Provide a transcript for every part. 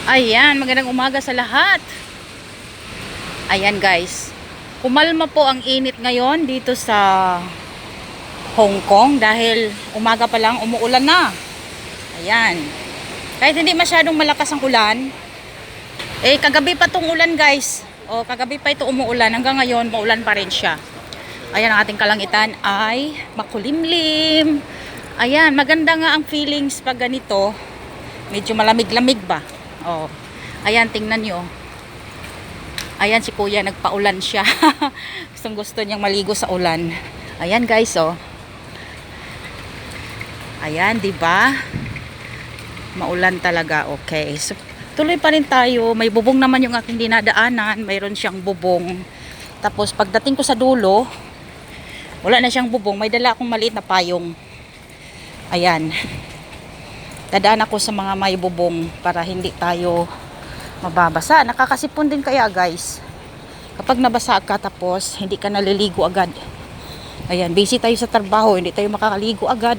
Ayan, magandang umaga sa lahat. Ayan guys, kumalma po ang init ngayon dito sa Hong Kong dahil umaga pa lang umuulan na. Ayan, kahit hindi masyadong malakas ang ulan, kagabi pa tong ulan guys. Kagabi pa ito umuulan, hanggang ngayon maulan pa rin siya. Ayan, ang ating kalangitan ay makulimlim. Ayan, maganda nga ang feelings pag ganito. Medyo malamig-lamig ba? Ayan, tingnan nyo. Ayan, si kuya, nagpaulan siya. Gustong gusto niyang maligo sa ulan. Ayan guys, Ayan, diba? Maulan talaga, okay. So, tuloy pa rin tayo. May bubong naman yung aking dinadaanan. Mayroon siyang bubong. Tapos, pagdating ko sa dulo, wala na siyang bubong. May dala akong maliit na payong. Ayan. Dadaan ako sa mga may bubong para hindi tayo mababasa. Nakakasipon din kaya guys. Kapag nabasa ka tapos hindi ka naliligo agad. Ayan, busy tayo sa trabaho, hindi tayo makakaligo agad.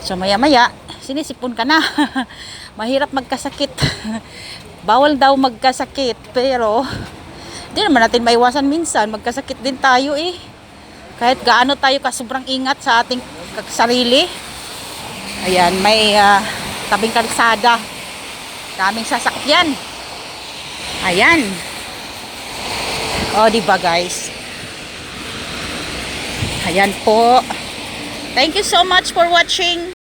So maya maya, sinisipon ka na. Mahirap magkasakit. Bawal daw magkasakit, pero hindi naman natin maiwasan minsan. Magkasakit din tayo Kahit gaano tayo sobrang ingat sa ating sarili. Ayan, may tabing kalsada. Daming sasakyan. Ayan. Diba guys? Ayan po. Thank you so much for watching.